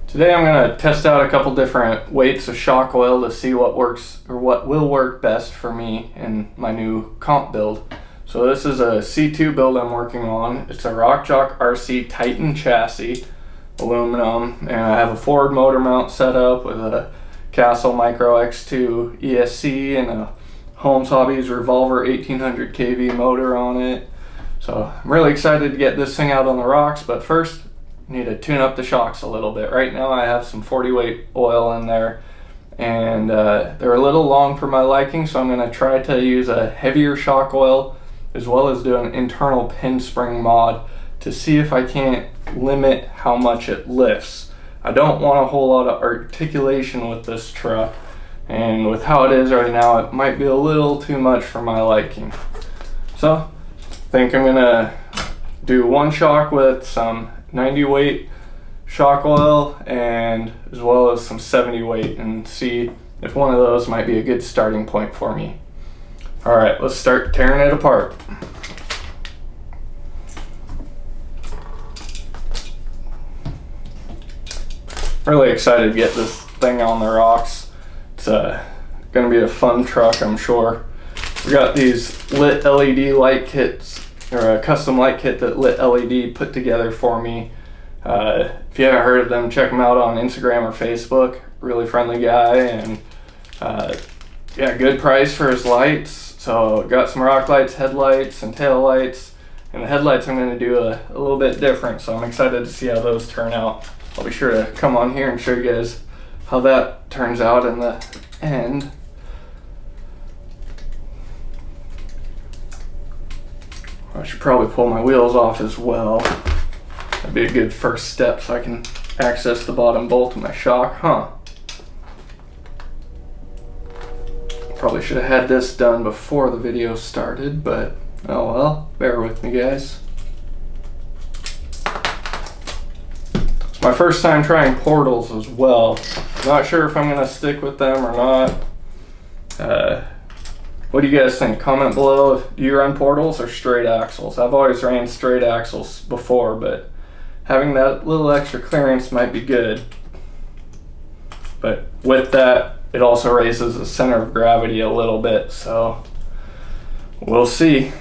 Today I'm going to test out a couple different weights of shock oil to see what works or what will work best for me in my new comp build. So this is a C2 build I'm working on. It's a RockJock RC Titan chassis, aluminum, and I have a forward motor mount set up with a Castle Micro X2 ESC and a Holmes Hobbies Revolver 1800 kV motor on it. So I'm really excited to get this thing out on the rocks, but first need to tune up the shocks a little bit. Right now I have some 40 weight oil in there, and they're a little long for my liking, so I'm going to try to use a heavier shock oil as well as do an internal pin spring mod to see if I can't limit how much it lifts. I don't want a whole lot of articulation with this truck, and with how it is right now it might be a little too much for my liking. So I think I'm going to do one shock with some 90 weight shock oil and as well as some 70 weight and see if one of those might be a good starting point for me. Alright, let's start tearing it apart. Really excited to get this thing on the rocks. It's gonna be a fun truck, I'm sure. We got these lit LED light kits, or a custom light kit that Lit LED put together for me. If you haven't heard of them, check them out on Instagram or Facebook. Really friendly guy, and yeah, good price for his lights. So got some rock lights, headlights, and tail lights. And the headlights I'm going to do a little bit different, so I'm excited to see how those turn out. I'll be sure to come on here and show you guys how that turns out in the end. I should probably pull my wheels off as well. That'd be a good first step so I can access the bottom bolt of my shock, huh? Probably should have had this done before the video started, but oh well, bear with me guys. It's my first time trying portals as well. Not sure if I'm gonna stick with them or not. What do you guys think? Comment below if you run portals or straight axles. I've always ran straight axles before, but having that little extra clearance might be good. But with that, it also raises the center of gravity a little bit, so we'll see.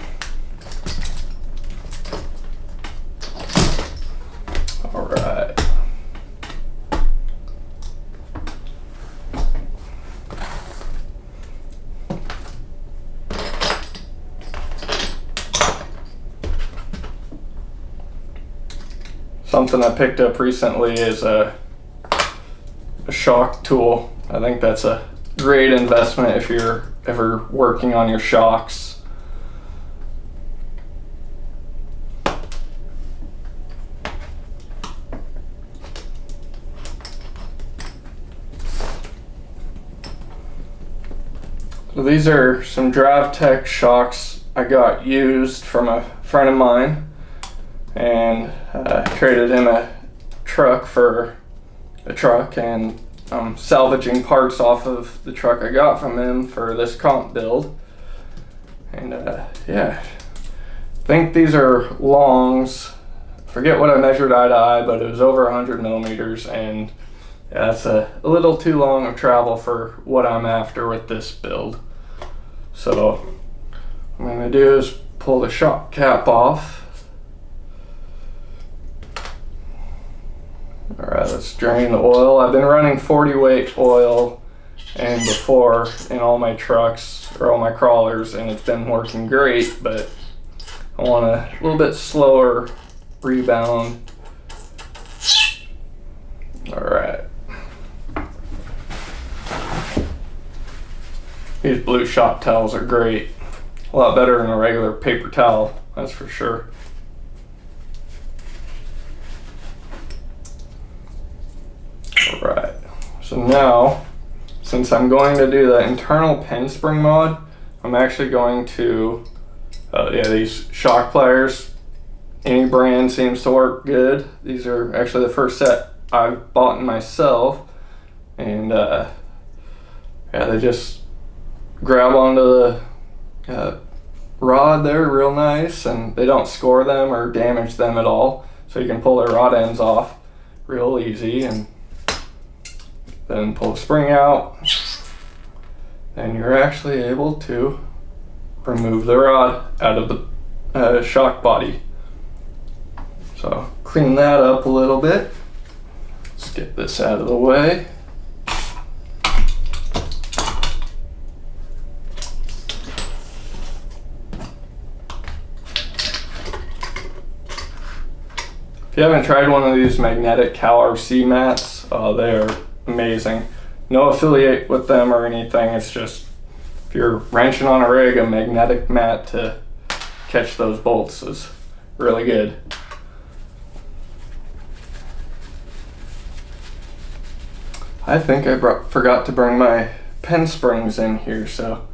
All right. Something I picked up recently is a shock tool. I think that's a great investment if you're ever working on your shocks. So these are some DriveTech shocks I got used from a friend of mine, and traded him a truck for a truck, and I'm salvaging parts off of the truck I got from him for this comp build. And yeah, I think these are longs. Forget what I measured eye to eye, but it was over 100 millimeters, and yeah, that's a little too long of travel for what I'm after with this build. So what I'm gonna do is pull the shock cap off. Alright, let's drain the oil. I've been running 40 weight oil and before in all my trucks or all my crawlers, and it's been working great, but I want a little bit slower rebound. Alright. These blue shop towels are great. A lot better than a regular paper towel, that's for sure. Alright, so now, since I'm going to do the internal pin spring mod, I'm actually going to, yeah, these shock pliers, any brand seems to work good. These are actually the first set I've bought myself, and yeah, they just grab onto the rod there real nice, and they don't score them or damage them at all, so you can pull their rod ends off real easy. And then pull the spring out, then you're actually able to remove the rod out of the shock body. So clean that up a little bit. Let's get this out of the way. If you haven't tried one of these magnetic CalRC mats, they're amazing. No affiliate with them or anything. It's just if you're wrenching on a rig, a magnetic mat to catch those bolts is really good. I think I forgot to bring my pen springs in here, so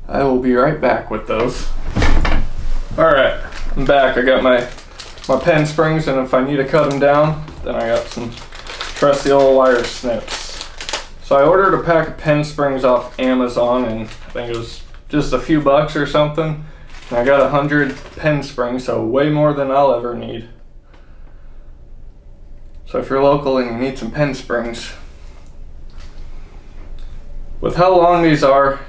I will be right back with those. Alright, I'm back. I got my pen springs, and if I need to cut them down, then I got some trusty old wire snips. So I ordered a pack of pen springs off Amazon, and I think it was just a few bucks or something. And I got 100 pen springs, so way more than I'll ever need. So if you're local and you need some pen springs, with how long these are,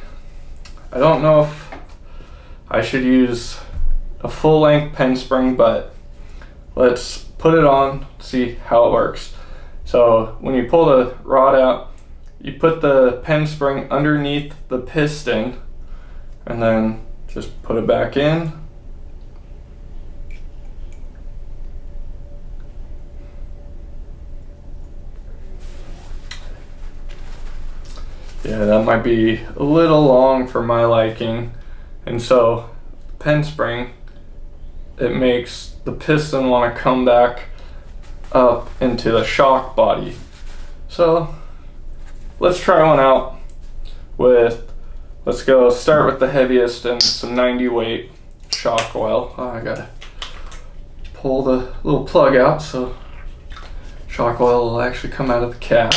I don't know if I should use a full-length pen spring, but let's put it on, see how it works. So when you pull the rod out, you put the pen spring underneath the piston and then just put it back in. Yeah, that might be a little long for my liking. And so the pen spring, it makes the piston want to come back up into the shock body. So let's try one out with, let's go start with the heaviest and some 90 weight shock oil. Oh, I gotta pull the little plug out so shock oil will actually come out of the cap.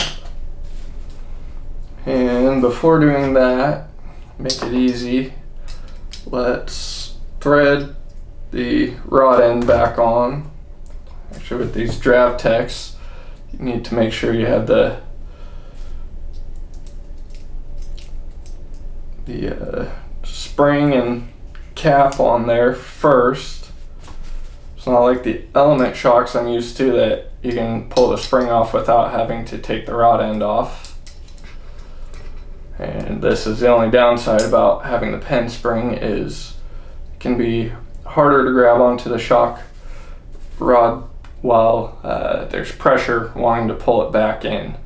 And before doing that, make it easy, let's thread the rod end back on. Actually, with these draft techs, you need to make sure you have the spring and cap on there first. It's not like the element shocks I'm used to that you can pull the spring off without having to take the rod end off. And this is the only downside about having the pen spring, is it can be harder to grab onto the shock rod while there's pressure wanting to pull it back in.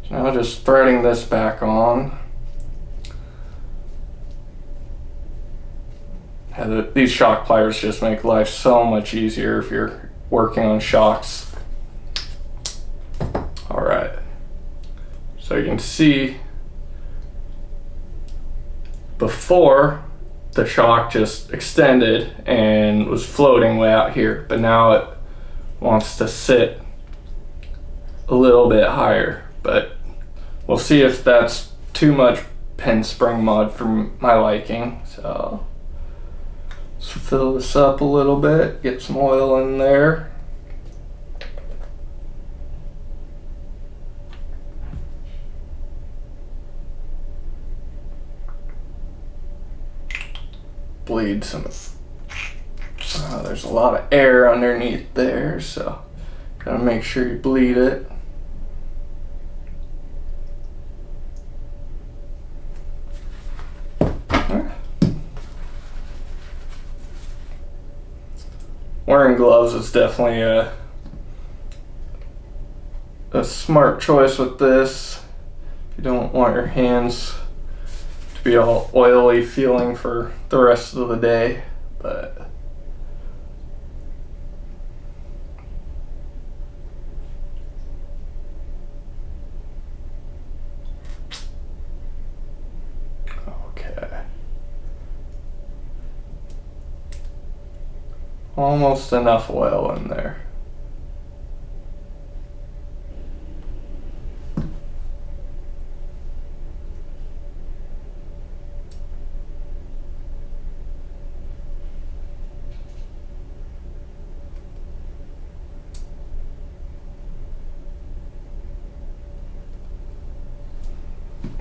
So now just threading this back on. These shock pliers just make life so much easier if you're working on shocks. Alright, so you can see before the shock just extended and was floating way out here, but now it wants to sit a little bit higher. But we'll see if that's too much pen spring mud for my liking. So let's fill this up a little bit, get some oil in there. Bleed some. There's a lot of air underneath there, so gotta make sure you bleed it. Wearing gloves is definitely a smart choice with this. You don't want your hands to be all oily feeling for the rest of the day, but okay. Almost enough oil in there.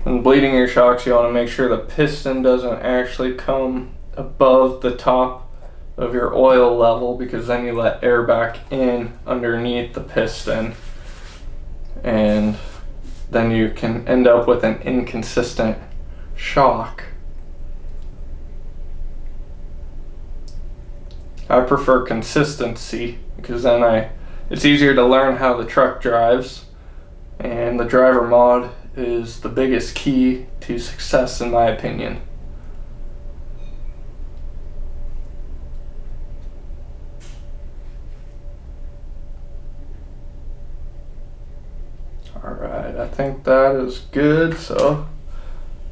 When bleeding your shocks, you want to make sure the piston doesn't actually come above the top of your oil level, because then you let air back in underneath the piston, and then you can end up with an inconsistent shock. I prefer consistency because then it's easier to learn how the truck drives, and the driver mod is the biggest key to success in my opinion. Alright, I think that is good, so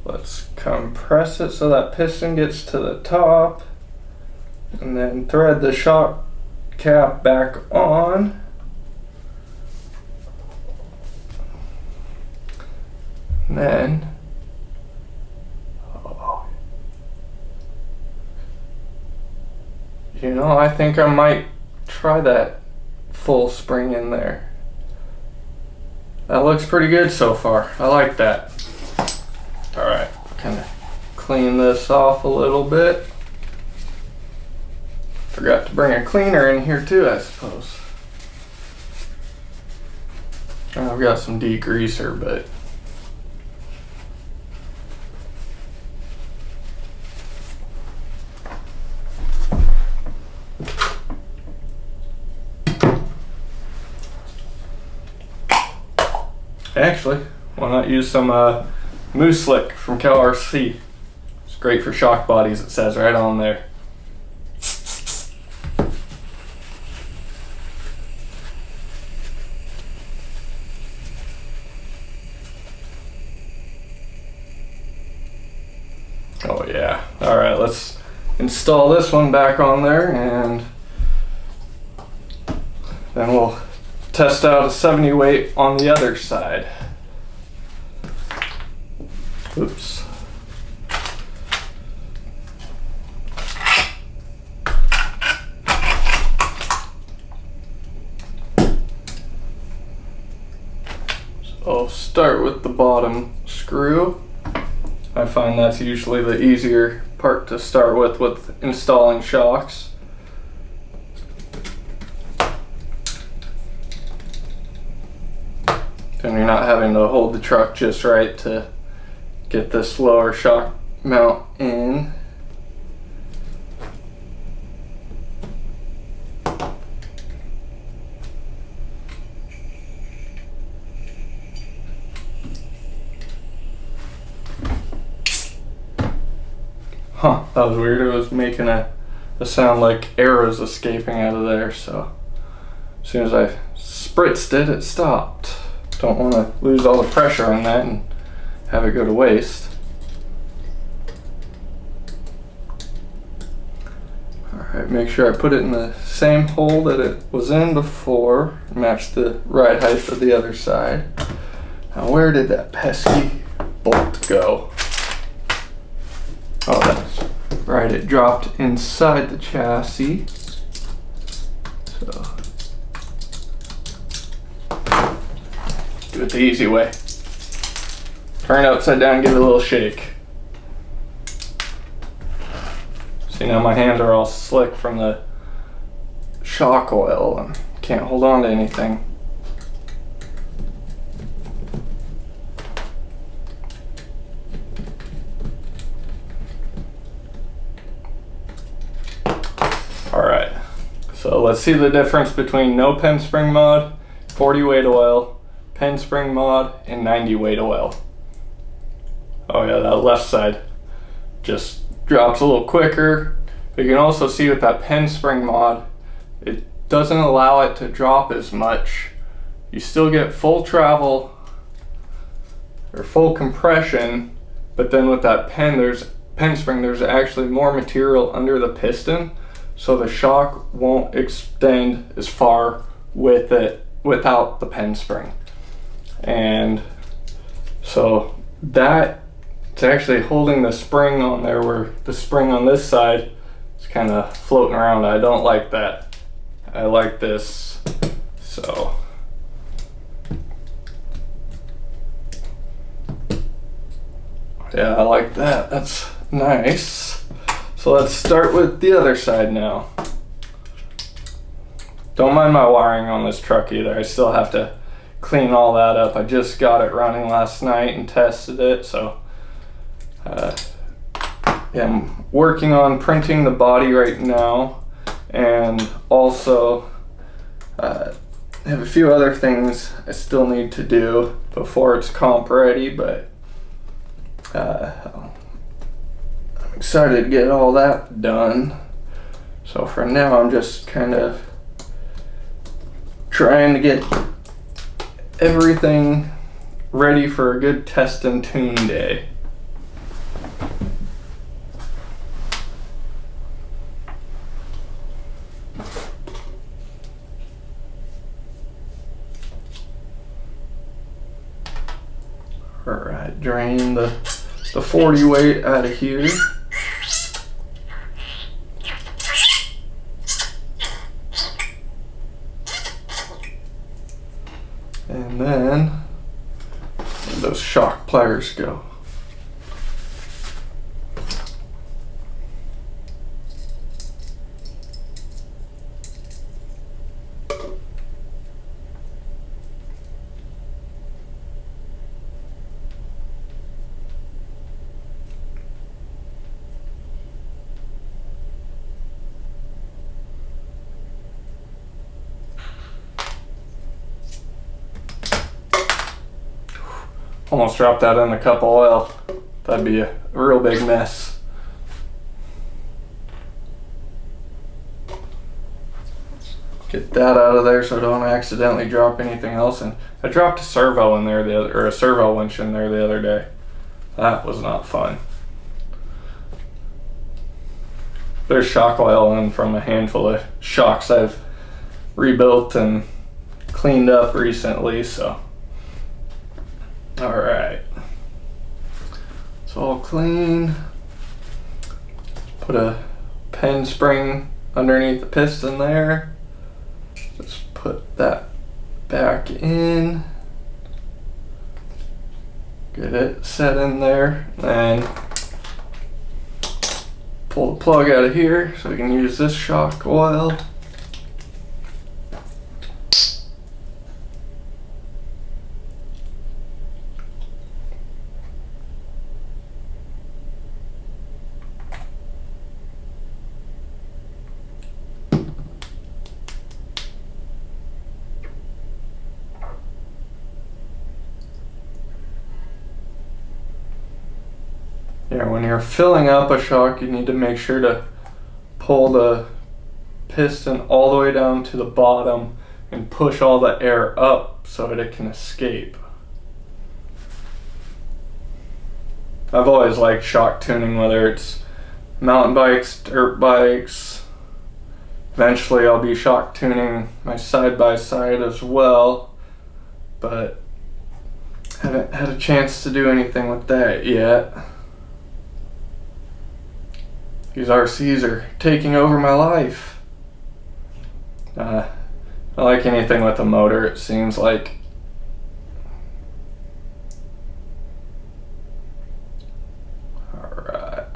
let's compress it so that piston gets to the top, and then thread the shock cap back on. And then I think I might try that full spring in there. That looks pretty good so far. I like that. Alright, kind of clean this off a little bit. Forgot to bring a cleaner in here too, I suppose. I've got some degreaser, but actually, why not use some Moose Slick from CalRC? It's great for shock bodies, it says right on there. Oh yeah. Alright, let's install this one back on there, and then we'll test out a 70 weight on the other side. Oops. So I'll start with the bottom screw. I find that's usually the easier part to start with installing shocks. And you're not having to hold the truck just right to get this lower shock mount in. Huh, that was weird. It was making a sound like air was escaping out of there, so as soon as I spritzed it, it stopped. Don't want to lose all the pressure on that and have it go to waste. Alright, make sure I put it in the same hole that it was in before, match the ride height of the other side. Now where did that pesky bolt go? Oh, that's right, it dropped inside the chassis. So do it the easy way. Turn it upside down, give it a little shake. See, now my hands are all slick from the shock oil and can't hold on to anything. Alright, so let's see the difference between no pen spring mod, 40 weight oil, pen spring mod, and 90 weight oil. Oh yeah, that left side just drops a little quicker. But you can also see with that pen spring mod, it doesn't allow it to drop as much. You still get full travel or full compression, but then with that pen spring, there's actually more material under the piston, so the shock won't extend as far with it without the pen spring. And so that it's actually holding the spring on there, where the spring on this side is kind of floating around. I don't like that. I like this. So Yeah, I like that. That's nice. So let's start with the other side now. Don't mind my wiring on this truck either. I still have to clean all that up. I just got it running last night and tested it, so yeah, I'm working on printing the body right now, and also I have a few other things I still need to do before it's comp ready, but I'm excited to get all that done. So for now, I'm just kind of trying to get everything ready for a good test and tune day. Alright, drain the 40 weight out of here. And then where'd those shock pliers go? Almost dropped that in a cup of oil. That'd be a real big mess. Get that out of there so I don't accidentally drop anything else. And I dropped a servo in there a servo winch in there the other day. That was not fun. There's shock oil in from a handful of shocks I've rebuilt and cleaned up recently, so. All right, it's all clean. Put a pen spring underneath the piston there. Just put that back in. Get it set in there, and pull the plug out of here so we can use this shock oil. Yeah, when you're filling up a shock, you need to make sure to pull the piston all the way down to the bottom and push all the air up so that it can escape. I've always liked shock tuning, whether it's mountain bikes, dirt bikes. Eventually I'll be shock tuning my side-by-side as well, but haven't had a chance to do anything with that yet. These RCs are taking over my life. I like anything with a motor, it seems like. Alright.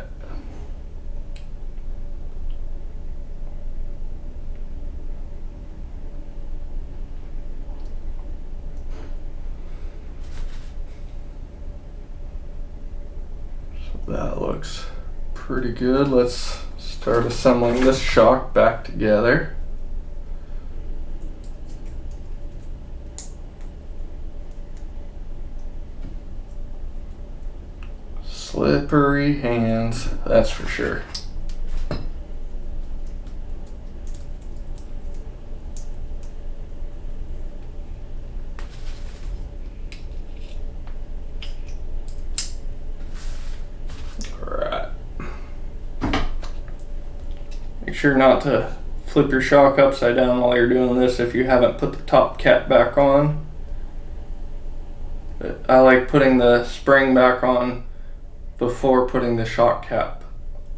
So that looks pretty good. Let's start assembling this shock back together. Slippery hands, that's for sure. Make sure not to flip your shock upside down while you're doing this if you haven't put the top cap back on. But I like putting the spring back on before putting the shock cap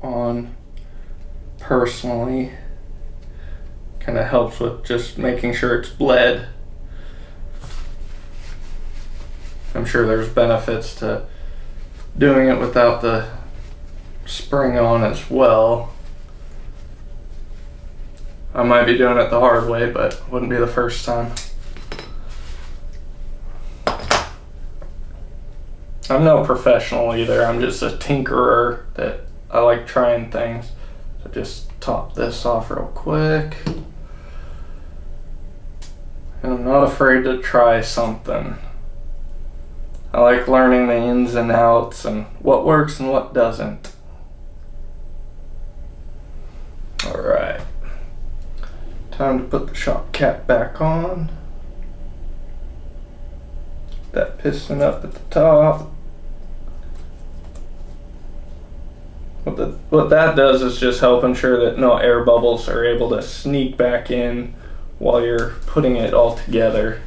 on personally. Kind of helps with just making sure it's bled. I'm sure there's benefits to doing it without the spring on as well. I might be doing it the hard way, but wouldn't be the first time. I'm no professional either. I'm just a tinkerer that I like trying things. So just top this off real quick. And I'm not afraid to try something. I like learning the ins and outs and what works and what doesn't. Alright. Time to put the shock cap back on. That piston up at the top. What that does is just help ensure that no air bubbles are able to sneak back in while you're putting it all together.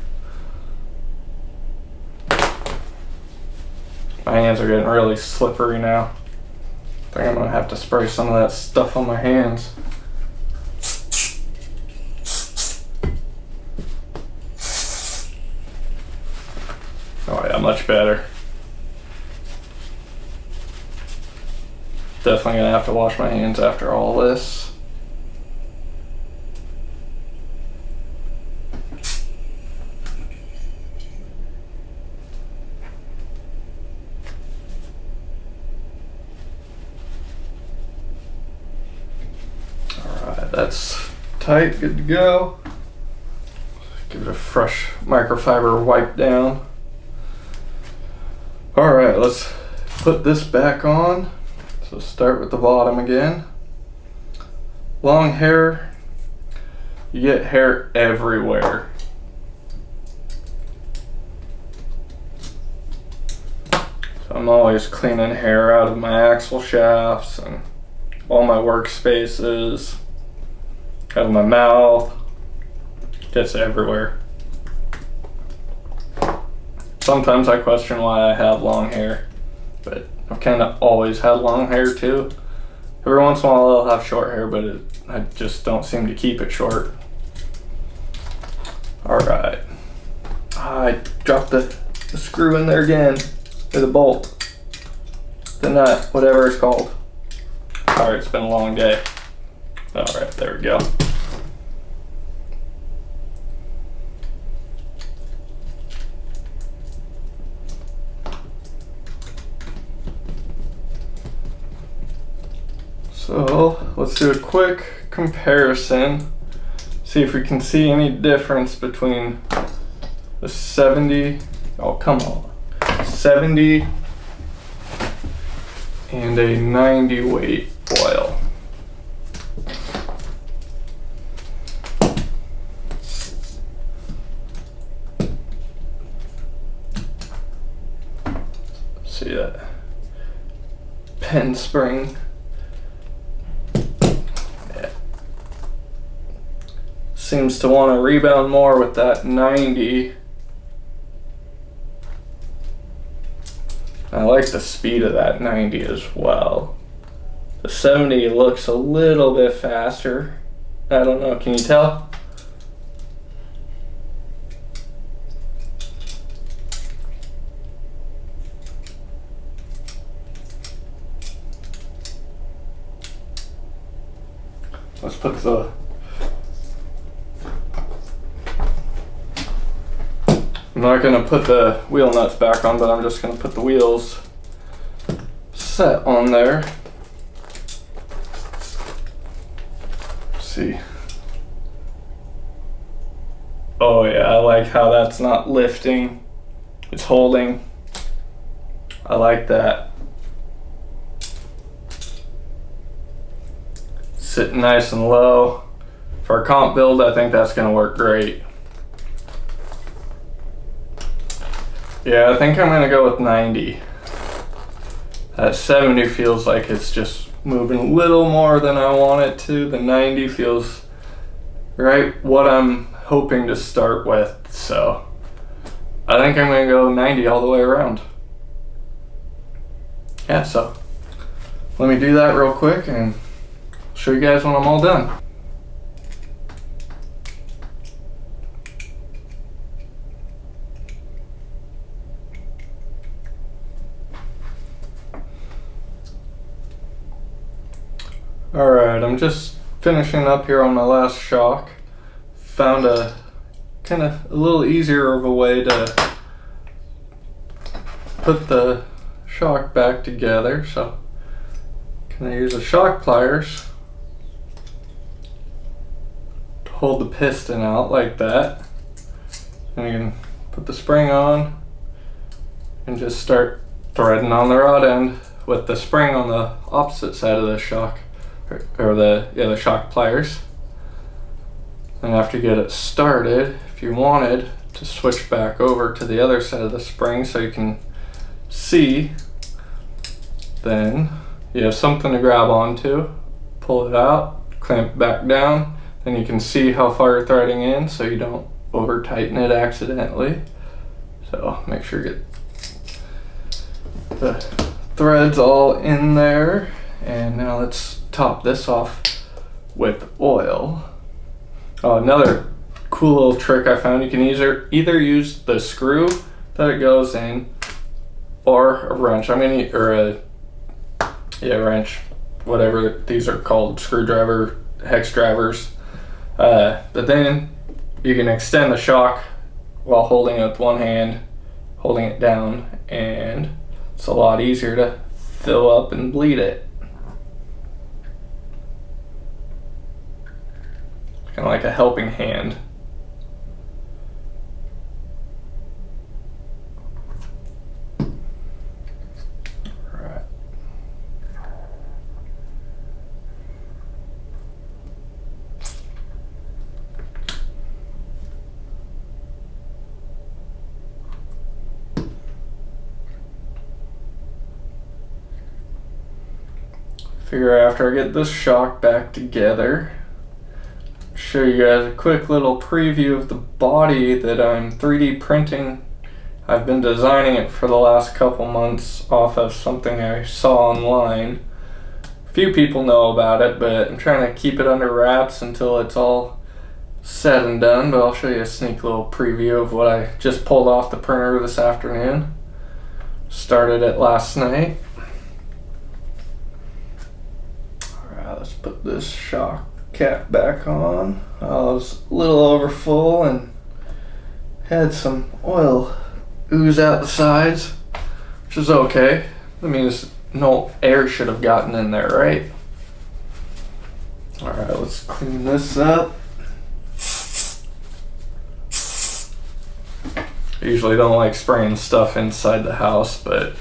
My hands are getting really slippery now. I think I'm gonna have to spray some of that stuff on my hands. Oh yeah, much better. Definitely gonna have to wash my hands after all this. Alright, that's tight, good to go. Give it a fresh microfiber wipe down. Alright, let's put this back on. So start with the bottom again. Long hair, you get hair everywhere. So I'm always cleaning hair out of my axle shafts and all my workspaces, out of my mouth. Gets everywhere. Sometimes I question why I have long hair, but I've kind of always had long hair too. Every once in a while I'll have short hair, but I just don't seem to keep it short. Alright. I dropped the screw in there again, or the bolt, the nut, whatever it's called. Sorry, it's been a long day. Alright, there we go. So let's do a quick comparison, see if we can see any difference between the 70, oh come on, 70 and a 90 weight oil. See that pen spring? Seems to want to rebound more with that 90. I like the speed of that 90 as well. The 70 looks a little bit faster. I don't know, can you tell? Let's put the I'm not going to put the wheel nuts back on, but I'm just going to put the wheels set on there. Let's see. Oh yeah, I like how that's not lifting. It's holding. I like that. Sitting nice and low. For a comp build, I think that's going to work great. Yeah, I think I'm gonna go with 90. That 70 feels like it's just moving a little more than I want it to. The 90 feels right what I'm hoping to start with. So I think I'm gonna go 90 all the way around. Yeah, so let me do that real quick and show you guys when I'm all done. Alright, I'm just finishing up here on my last shock. Found a kind of a little easier of a way to put the shock back together. So can I use the shock pliers to hold the piston out like that, and you can put the spring on and just start threading on the rod end with the spring on the opposite side of the shock, or the shock pliers. And after you get it started, if you wanted to switch back over to the other side of the spring so you can see, then you have something to grab onto, pull it out, clamp it back down, then you can see how far you're threading in so you don't over tighten it accidentally. So make sure you get the threads all in there. And now let's top this off with oil. Oh, another cool little trick I found, you can either use the screw that it goes in or a wrench. Wrench, whatever these are called, screwdriver, hex drivers. But then you can extend the shock while holding it with one hand, holding it down, and it's a lot easier to fill up and bleed it. Kind of like a helping hand. Right. Figure after I get this shock back together, show you guys a quick little preview of the body that I'm 3D printing. I've been designing it for the last couple months off of something I saw online. A few people know about it, but I'm trying to keep it under wraps until it's all said and done. But I'll show you a sneak little preview of what I just pulled off the printer this afternoon. Started it last night. Alright, let's put this shock cap back on. I was a little over full and had some oil ooze out the sides, which is okay. That means no air should have gotten in there, right? Alright, let's clean this up. I usually don't like spraying stuff inside the house, but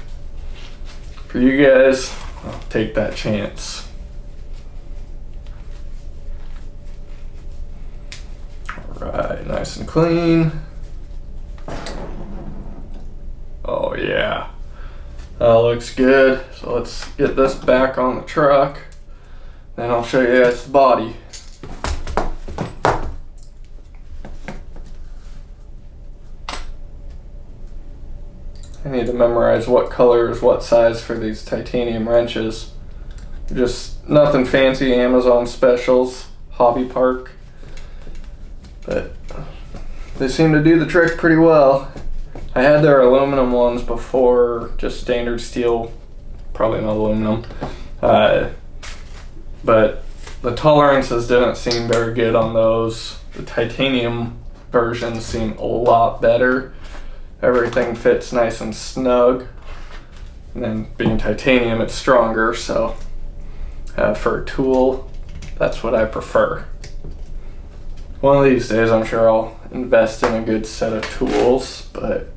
for you guys, I'll take that chance. Alright, nice and clean. Oh yeah, that looks good. So let's get this back on the truck. Then I'll show you guys the body. I need to memorize what color is what size for these titanium wrenches. Just nothing fancy, Amazon specials, Hobby Park. But they seem to do the trick pretty well. I had their aluminum ones before, just standard steel, probably not aluminum. But the tolerances didn't seem very good on those. The titanium versions seem a lot better. Everything fits nice and snug. And then being titanium, it's stronger, so for a tool, that's what I prefer. One of these days, I'm sure I'll invest in a good set of tools, but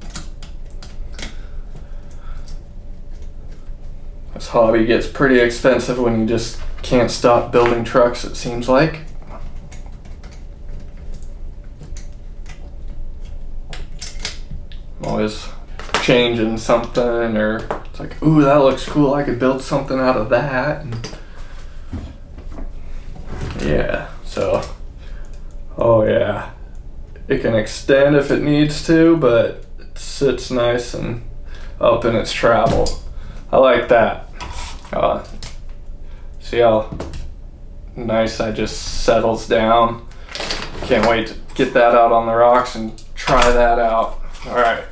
this hobby gets pretty expensive when you just can't stop building trucks, it seems like. I'm always changing something, or it's like, ooh, that looks cool, I could build something out of that. And yeah, so, oh yeah, it can extend if it needs to, but it sits nice and up in its travel. I like that. See how nice that just settles down. Can't wait to get that out on the rocks and try that out. All right,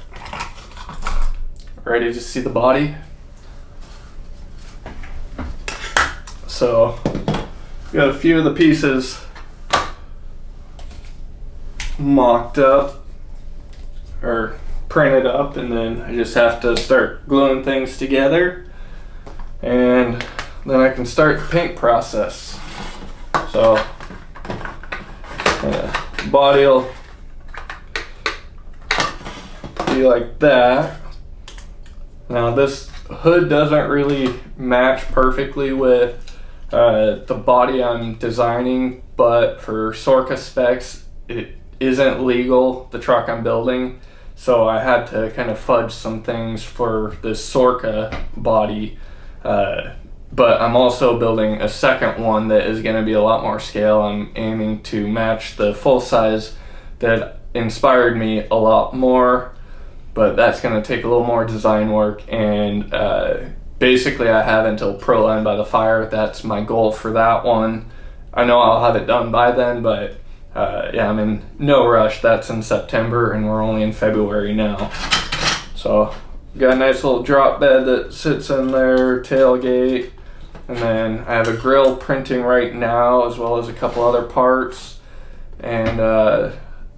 ready to see the body? So got a few of the pieces mocked up or printed up, and then I just have to start gluing things together, and then I can start the paint process. So body will be like that. Now this hood doesn't really match perfectly with the body I'm designing, but for Sorca specs it isn't legal, the truck I'm building, so I had to kind of fudge some things for this Sorca body, but I'm also building a second one that is going to be a lot more scale. I'm aiming to match the full size that inspired me a lot more, but that's going to take a little more design work, and basically I have until Pro Line by the Fire. That's my goal for that one. I know I'll have it done by then, but yeah, I'm in no rush. That's in September and we're only in February now. So got a nice little drop bed that sits in there, tailgate, and then I have a grill printing right now as well as a couple other parts. And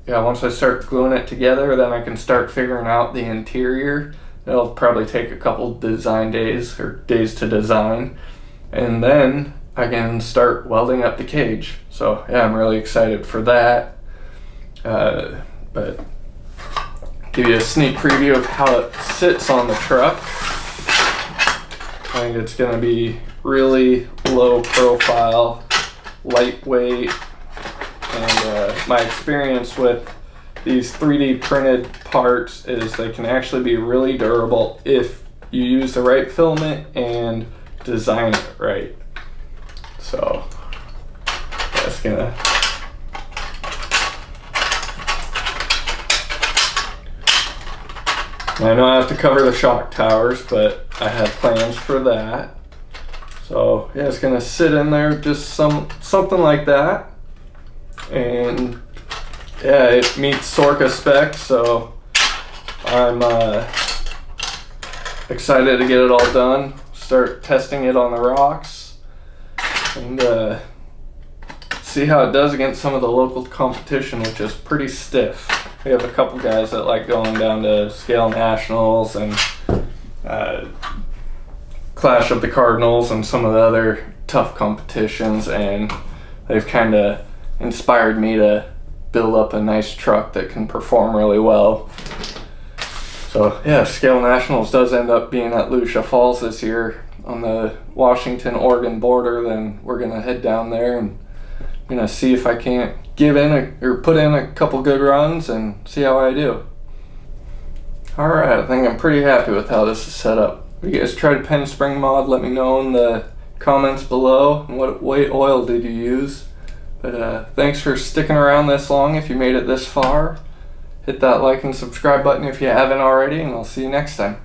yeah, once I start gluing it together, then I can start figuring out the interior. It'll probably take a couple design days or days to design, and then I can start welding up the cage. So yeah, I'm really excited for that. But give you a sneak preview of how it sits on the truck. I think it's going to be really low profile, lightweight, and my experience with these 3D printed parts is they can actually be really durable if you use the right filament and design it right. So that's gonna I know I have to cover the shock towers, but I have plans for that. So yeah, it's gonna sit in there just something like that. And yeah, it meets Sorca specs, so I'm excited to get it all done, start testing it on the rocks, and see how it does against some of the local competition, which is pretty stiff. We have a couple guys that like going down to Scale Nationals and Clash of the Cardinals and some of the other tough competitions, and they've kind of inspired me to build up a nice truck that can perform really well. So yeah, Scale Nationals does end up being at Lucia Falls this year on the Washington-Oregon border. Then we're gonna head down there and I'm gonna see if I can't give in or put in a couple good runs and see how I do. Alright, I think I'm pretty happy with how this is set up. If you guys tried Pen Spring Mod, let me know in the comments below. And what weight oil did you use? But thanks for sticking around this long if you made it this far. Hit that like and subscribe button if you haven't already, and I'll see you next time.